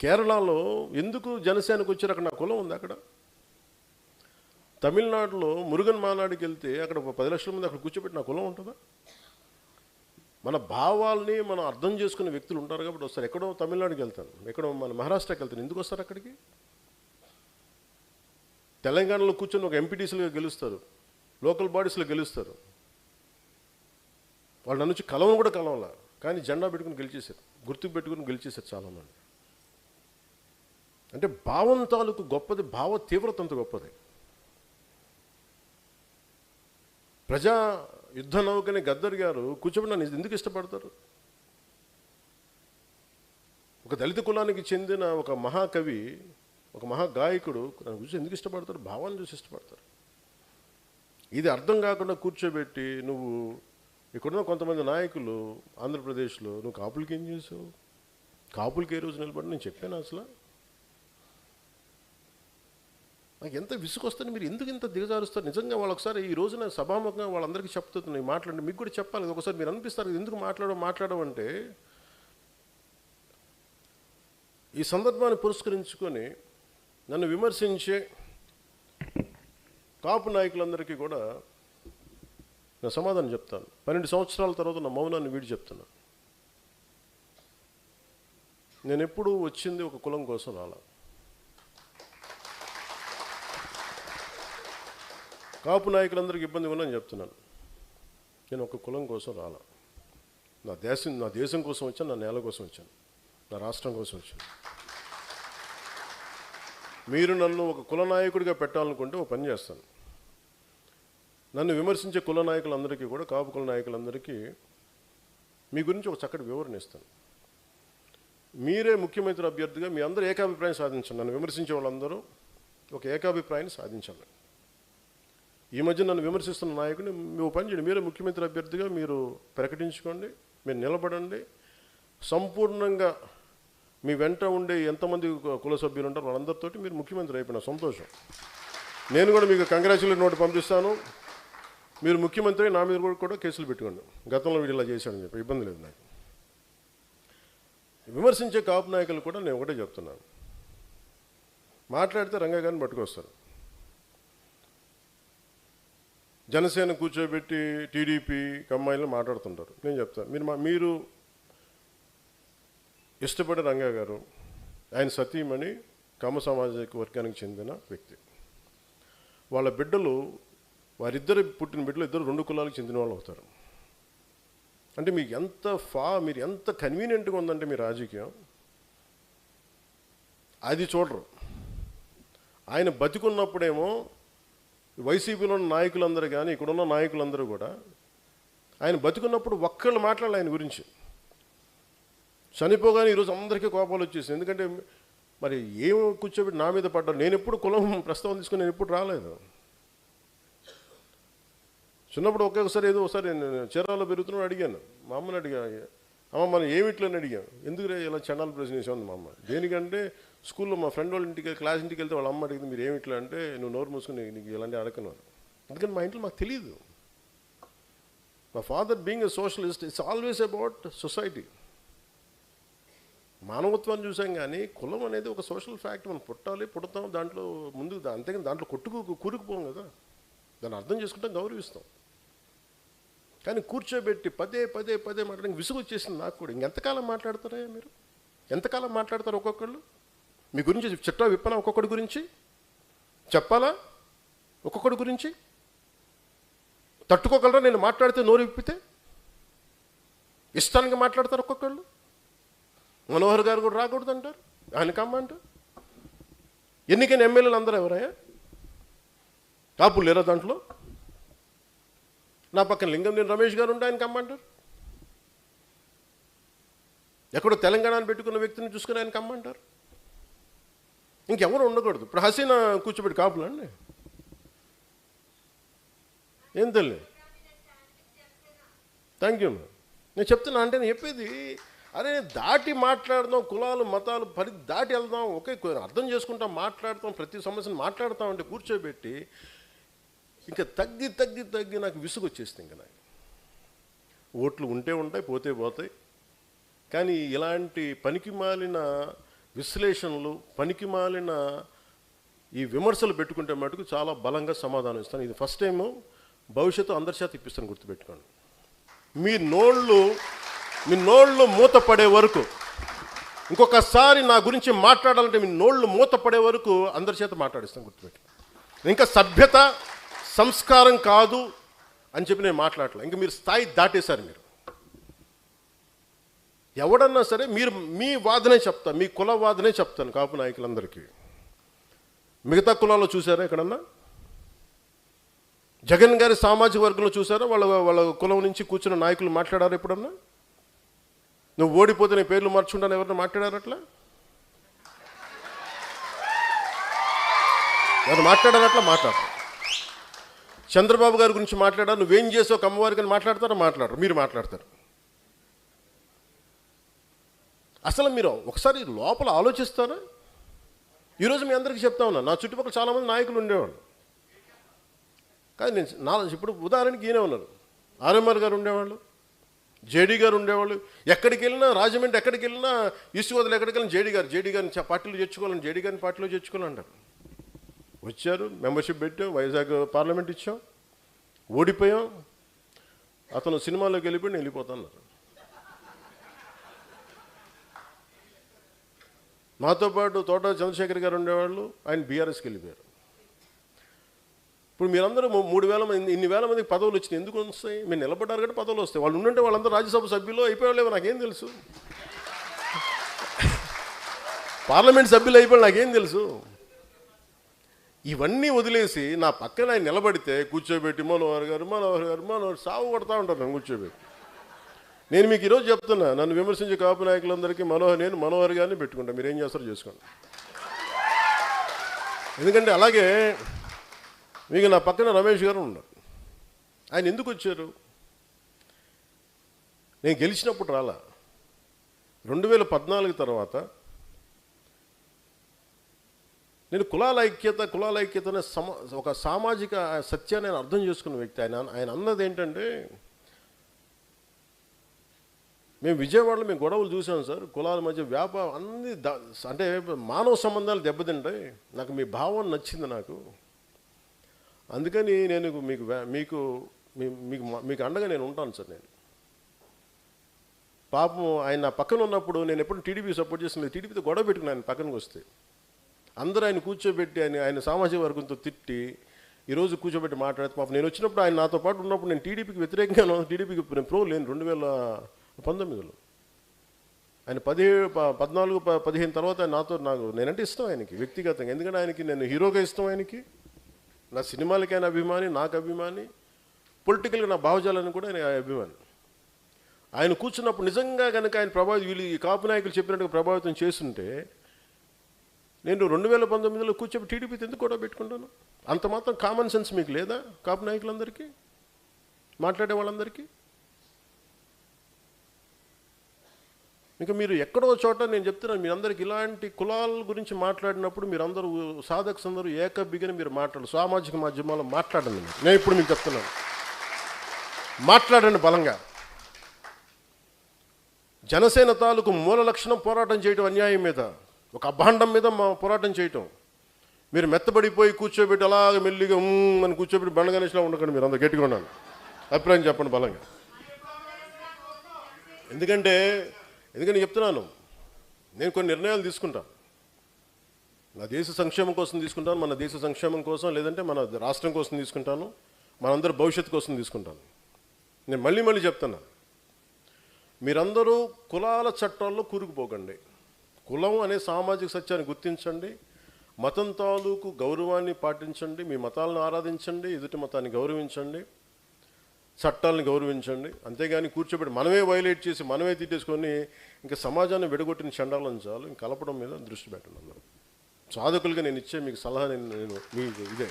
కేరళలో ఎందుకు జనసేనకు వచ్చారు? అక్కడ నా కులం ఉంది. అక్కడ తమిళనాడులో మురుగన్ మానాడికి వెళ్తే అక్కడ 10 లక్షల మంది అక్కడ కూర్చోబెట్టి నా కులం ఉంటుందా? మన భావాల్ని మనం అర్థం చేసుకునే వ్యక్తులు ఉంటారు కాబట్టి వస్తారు. ఎక్కడో తమిళనాడుకి వెళ్తాను, ఎక్కడో మన మహారాష్ట్రకి వెళ్తాను, ఎందుకు వస్తారు అక్కడికి? తెలంగాణలో కూర్చొని ఒక ఎంపీటీసీలుగా గెలుస్తారు, లోకల్ బాడీస్లో గెలుస్తారు. వాళ్ళు నన్ను కలవను కూడా కలవాల, కానీ జెండా పెట్టుకుని గెలిచేశారు, గుర్తుకు పెట్టుకుని గెలిచేశారు చాలామంది. అంటే భావం తాలూకు గొప్పది, భావ తీవ్రత అంత గొప్పది. ప్రజా యుద్ధ నౌకని గద్దర్ గారు కూర్చోబెట్టి నన్ను ఎందుకు ఇష్టపడతారు? ఒక దళిత కులానికి చెందిన ఒక మహాకవి, ఒక మహాగాయకుడు నన్ను చూసి ఎందుకు ఇష్టపడతారు? భావాన్ని చూసి ఇష్టపడతారు. ఇది అర్థం కాకుండా కూర్చోబెట్టి నువ్వు ఇక్కడున్న కొంతమంది నాయకులు ఆంధ్రప్రదేశ్లో నువ్వు కాపులకి ఏం చేసావు? కాపులకి ఏ రోజు నిలబడి నేను చెప్పాను అసలు? నాకు ఎంత విసుకొస్తుంది. మీరు ఎందుకు ఇంత దిగజారుస్తారు? నిజంగా వాళ్ళు ఒకసారి ఈ రోజున సభాముఖంగా వాళ్ళందరికీ చెప్తున్నాయి, మాట్లాడండి, మీకు కూడా చెప్పాలి. ఒకసారి మీరు అనిపిస్తారు ఎందుకు మాట్లాడమంటే, ఈ సందర్భాన్ని పురస్కరించుకొని నన్ను విమర్శించే కాపు నాయకులందరికీ కూడా నేను సమాధానం చెప్తాను. 12 సంవత్సరాల తర్వాత నా మౌనాన్ని వీడి చెప్తున్నా. నేను ఎప్పుడు వచ్చింది ఒక కులం కోసం రాలా. కాపు నాయకులందరికీ ఇబ్బంది ఉందని చెప్తున్నాను. నేను ఒక కులం కోసం రాలా. నా దేశం కోసం వచ్చాను, నా నేల కోసం వచ్చాను, నా రాష్ట్రం కోసం వచ్చాను. మీరు నన్ను ఒక కుల నాయకుడిగా పెట్టాలనుకుంటే ఒక పని చేస్తాను. నన్ను విమర్శించే కుల నాయకులందరికీ కూడా, కాపు కుల నాయకులందరికీ మీ గురించి ఒక చక్కటి వివరణ ఇస్తాను. మీరే ముఖ్యమంత్రి అభ్యర్థిగా మీ అందరూ ఏకాభిప్రాయం సాధించండి. నన్ను విమర్శించే వాళ్ళందరూ ఒక ఏకాభిప్రాయాన్ని సాధించాలి. ఈ మధ్య నన్ను విమర్శిస్తున్న నాయకుడిని మీరు పని చేయండి, మీరే ముఖ్యమంత్రి అభ్యర్థిగా మీరు ప్రకటించుకోండి, మీరు నిలబడండి. సంపూర్ణంగా మీ వెంట ఉండే ఎంతమంది కుల సభ్యులు ఉంటారో వాళ్ళందరితో మీరు ముఖ్యమంత్రి అయిపోయిన సంతోషం. నేను కూడా మీకు కంగ్రాచులేట్ నోట్ పంపిస్తాను. మీరు ముఖ్యమంత్రి నా మీద కూడా కేసులు పెట్టుకోండి, గతంలో వీడు ఇలా చేశాడని చెప్పి, ఇబ్బంది లేదు నాకు. విమర్శించే కాపు నాయకులు కూడా నేను ఒకటే చెప్తున్నాను, మాట్లాడితే రంగా గారిని పట్టుకొస్తారు. జనసేన కూర్చోబెట్టి టీడీపీ కమ్మాయిలు మాట్లాడుతుంటారు. నేను చెప్తాను, మీరు ఇష్టపడే రంగా గారు, ఆయన సతీమణి కమ్మ సామాజిక వర్గానికి చెందిన వ్యక్తి. వాళ్ళ బిడ్డలు, వారిద్దరు పుట్టిన బిడ్డలు ఇద్దరు 2 కులాలకు చెందిన వాళ్ళు అవుతారు. అంటే మీకు మీరు ఎంత కన్వీనియంట్గా ఉందంటే మీ రాజకీయం, అది చూడరు. ఆయన బతికున్నప్పుడేమో వైసీపీలో ఉన్న నాయకులందరూ కానీ ఇక్కడున్న నాయకులందరూ కూడా ఆయన బతికున్నప్పుడు ఒక్కళ్ళు మాట్లాడాలి ఆయన గురించి. చనిపోగానే ఈరోజు అందరికీ కోపాలు వచ్చేసింది. ఎందుకంటే మరి ఏం కూర్చోబెట్టి నా మీద పడ్డారు. నేను ఎప్పుడు కులం ప్రస్తావన తీసుకుని నేను ఎప్పుడు రాలేదు. చిన్నప్పుడు ఒక్కొక్కసారి ఏదో ఒకసారి నేను చీరాల్లో పెరుగుతున్నాడు అడిగాను, మా అమ్మని అడిగా, అమ్మ మనం ఏమిట్లని అడిగాను, ఎందుకు ఇలా చండాల ప్రశ్న చేసాను మా అమ్మ. దేనికంటే స్కూల్లో మా ఫ్రెండ్ వాళ్ళ ఇంటికి క్లాస్ ఇంటికి వెళ్తే వాళ్ళ అమ్మ అడిగింది మీరు ఏమిట్లా అంటే, నువ్వు నోరు మూసుకుని నీకు ఇలాంటి అడగను. ఎందుకంటే మా ఇంట్లో మాకు తెలియదు. మా father being a socialist, it's always about society. మానవత్వాన్ని చూసాం కానీ కులం అనేది ఒక సోషల్ ఫ్యాక్ట్. మనం పుడతాం దాంట్లో ముందుకు, అంతేగాని దాంట్లో కూరుకుపోం కదా. దాన్ని అర్థం చేసుకుంటాం, గౌరవిస్తాం. కానీ కూర్చోబెట్టి పదే మాట్లాడడానికి విసుగు వచ్చేసింది నాకు కూడా. ఇంకెంతకాలం మాట్లాడతారా మీరు? ఎంతకాలం మాట్లాడతారు ఒక్కొక్కళ్ళు? మీ గురించి చిట్టా విప్పనా? ఒక్కొక్కడి గురించి చెప్పాలా? ఒక్కొక్కడి గురించి తట్టుకోగలరా? నేను మాట్లాడితే నోరు విప్పితే ఇష్టానికి మాట్లాడతారు ఒక్కొక్కళ్ళు. మనోహర్ గారు కూడా రాకూడదు అంటారు, ఆయన కమ్మంటారు. ఎన్నికైన ఎమ్మెల్యేలు అందరూ ఎవరయ్యా? కాపులు లేరా దాంట్లో? నా పక్కన లింగంనేని రమేష్ గారు ఉంటే ఆయన కమ్మంటారు. ఎక్కడో తెలంగాణను పెట్టుకున్న వ్యక్తిని చూసుకుని ఆయన కమ్మంటారు. ఇంకెవరు ఉండకూడదు. ఇప్పుడు హసీనా కూర్చోబెట్టి కాపులు అండి, ఏం తెలియదు. Thank you. నేను చెప్తున్నా అంటే నేను చెప్పేది, అరే దాటి మాట్లాడదాం, కులాలు మతాలు దాటి వెళ్దాం, ఒకే అర్థం చేసుకుంటాం, మాట్లాడతాం, ప్రతి సమస్యను మాట్లాడతాం. అంటే కూర్చోబెట్టి ఇంకా తగ్గి నాకు విసుగు వచ్చేస్తుంది. ఇంకా నాకు ఓట్లు ఉంటే ఉంటాయి, పోతే పోతాయి. కానీ ఇలాంటి పనికి మాలిన విశ్లేషణలు, పనికిమాలిన ఈ విమర్శలు పెట్టుకుంటే మటుకు చాలా బలంగా సమాధానం ఇస్తాను. ఇది ఫస్ట్ టైము, భవిష్యత్తు అందరి చేత ఇప్పిస్తాను, గుర్తుపెట్టుకోండి. మీ నోళ్ళు మూతపడే వరకు, ఇంకొకసారి నా గురించి మాట్లాడాలంటే మీ నోళ్ళు మూతపడే వరకు అందరి చేత మాట్లాడిస్తాను, గుర్తుపెట్టుకోండి. ఇంకా సభ్యత సంస్కారం కాదు అని చెప్పి నేను మాట్లాడలే. ఇంకా మీరు స్థాయి దాటేశారు. మీరు ఎవడన్నా సరే మీరు మీ వాదనే చెప్తాను, మీ కుల వాదనే చెప్తాను కాపు నాయకులందరికీ. మిగతా కులాల్లో చూసారా ఎక్కడన్నా? జగన్ గారి సామాజిక వర్గంలో చూసారా వాళ్ళ కులం నుంచి కూర్చున్న నాయకులు మాట్లాడారు ఎప్పుడన్నా? నువ్వు ఓడిపోతే నీ పేర్లు మార్చుకుంటాను ఎవరన్నా మాట్లాడారు అట్లా? ఎవరు మాట్లాడారు అట్లా? మాట్లాడతారు. చంద్రబాబు గారి గురించి మాట్లాడారు, నువ్వేం చేసావు కమ్మవారికి అని మాట్లాడతారా? మాట్లాడరు. మీరు మాట్లాడతారు. అసలు మీరు ఒకసారి లోపల ఆలోచిస్తారా? ఈరోజు మీ అందరికీ చెప్తా ఉన్నా, నా చుట్టుపక్కల చాలామంది నాయకులు ఉండేవాళ్ళు. కానీ నేను ఇప్పుడు ఉదాహరణకి ఈయనే ఉన్నారు, ఆర్ఎంఆర్ గారు ఉండేవాళ్ళు, జేడీ గారు ఉండేవాళ్ళు. ఎక్కడికి వెళ్ళినా, రాజమండ్రి ఎక్కడికి వెళ్ళినా, ఈస్ట్ గోదావరి ఎక్కడికి వెళ్ళినా జేడీ గారిని పార్టీలో చేర్చుకోవాలని, జేడీ గారిని పార్టీలో చేర్చుకోవాలంటారు. వచ్చారు, మెంబర్షిప్ పెట్టాం, వైజాగ్ పార్లమెంట్ ఇచ్చాం, ఓడిపోయాం. అతను సినిమాలోకి వెళ్ళిపోయి నేను వెళ్ళిపోతాను. మాతో పాటు తోట చంద్రశేఖర్ గారు ఉండేవాళ్ళు, ఆయన బీఆర్ఎస్కి వెళ్ళిపోయారు. ఇప్పుడు మీరందరూ 3,000 మంది, ఇన్ని వేల మందికి పదవులు వచ్చినాయి. ఎందుకు వస్తాయి? మీరు నిలబడ్డారు కాబట్టి పదవులు వస్తాయి. వాళ్ళు ఉండంటే వాళ్ళందరూ రాజ్యసభ సభ్యులు అయిపోయాలేవో నాకేం తెలుసు, పార్లమెంట్ సభ్యులు అయిపోయి నాకేం తెలుసు. ఇవన్నీ వదిలేసి నా పక్కన ఆయన నిలబడితే కూర్చోబెట్టి మనోహర్ గారు సాగు కొడతా ఉంటారు నన్ను కూర్చోబెట్టి. నేను మీకు ఈరోజు చెప్తున్నా, నన్ను విమర్శించే కాపు నాయకులందరికీ మనోహర్ గారిని పెట్టుకుంటా, మీరు ఏం చేస్తారో చేసుకోండి. ఎందుకంటే అలాగే మీకు నా పక్కన రమేష్ గారు ఉన్నారు. ఆయన ఎందుకు వచ్చారు? నేను గెలిచినప్పుడు రాలా. 2014 తర్వాత నేను కులాల ఐక్యత అనే ఒక సామాజిక సత్యాన్ని నేను అర్థం చేసుకున్న వ్యక్తి. ఆయన అన్నది ఏంటంటే, మేము విజయవాడలో మేము గొడవలు చూసాం సార్, కులాల మధ్య వ్యాపారం అన్ని అంటే మానవ సంబంధాలు దెబ్బతింటాయి. నాకు మీ భావం నచ్చింది నాకు, అందుకని నేను మీకు అండగా నేను ఉంటాను సార్. నేను పాపం ఆయన నా పక్కన ఉన్నప్పుడు నేను ఎప్పుడు టీడీపీ సపోర్ట్ చేసిన, టీడీపీతో గొడవ పెట్టుకుని ఆయన పక్కనకి వస్తే అందరూ ఆయన కూర్చోబెట్టి ఆయన సామాజిక వర్గంతో తిట్టి ఈరోజు కూర్చోబెట్టి మాట్లాడితే, పాపం నేను వచ్చినప్పుడు ఆయన నాతో పాటు ఉన్నప్పుడు నేను టీడీపీకి వ్యతిరేకంగా, టీడీపీకి నేను ప్రో లేను. 2019లో ఆయన 14-15 తర్వాత నేనంటే ఇష్టం ఆయనకి వ్యక్తిగతంగా. ఎందుకంటే ఆయనకి నేను హీరోగా ఇష్టం, ఆయనకి నా సినిమాలకైనా అభిమాని, నాకు అభిమాని, పొలిటికల్గా నా భావజాలను కూడా ఆయన అభిమాని. ఆయన కూర్చున్నప్పుడు నిజంగా కనుక ఆయన వీళ్ళు ఈ కాపు నాయకులు చెప్పినట్టుగా ప్రభావితం చేస్తుంటే నేను 2019లో కూర్చొని టీడీపీతో ఎందుకు కూడా పెట్టుకుంటాను? అంత మాత్రం కామన్ సెన్స్ మీకు లేదా కాపు నాయకులందరికీ, మాట్లాడే వాళ్ళందరికీ? ఇంకా మీరు ఎక్కడో చోట నేను చెప్తున్నాను, మీరందరికీ ఇలాంటి కులాల గురించి మాట్లాడినప్పుడు మీరందరూ సాధకులందరూ ఏకబిగిన మీరు మాట్లాడు, సామాజిక మాధ్యమాల్లో మాట్లాడండి. నేను ఇప్పుడు మీకు చెప్తున్నాను, మాట్లాడండి బలంగా. జనసేన తాలూకు మూల లక్షణం పోరాటం చేయడం, అన్యాయం మీద, ఒక అభాండం మీద పోరాటం చేయటం. మీరు మెత్తబడిపోయి కూర్చోబెట్టి అలాగే మెల్లిగా అని కూర్చోబెట్టి బండగణేష్లా ఉండకండి. మీరు అందరూ గట్టిగా ఉన్నాను, అభిప్రాయం చెప్పండి బలంగా. ఎందుకంటే చెప్తున్నాను, నేను కొన్ని నిర్ణయాలు తీసుకుంటాను, నా దేశ సంక్షేమం కోసం తీసుకుంటాను, మన దేశ సంక్షేమం కోసం, లేదంటే మన రాష్ట్రం కోసం తీసుకుంటాను, మనందరి భవిష్యత్తు కోసం తీసుకుంటాను. నేను మళ్ళీ చెప్తున్నాను, మీరందరూ కులాల చట్టాల్లో కూరుకుపోకండి. కులం అనే సామాజిక సత్యాన్ని గుర్తించండి, మతం తాలూకు గౌరవాన్ని పాటించండి, మీ మతాలను ఆరాధించండి, ఎదుటి మతాన్ని గౌరవించండి, చట్టాలను గౌరవించండి. అంతేగాని కూర్చోబెట్టి మనమే వైలేట్ చేసి మనమే తిట్టేసుకొని ఇంకా సమాజాన్ని విడగొట్టిన చండాలను చాలు. ఇంక కలపడం మీద దృష్టి పెట్టండి. అందరూ సాధకులుగా నేను ఇచ్చే మీకు సలహా, నేను మీకు ఇదే.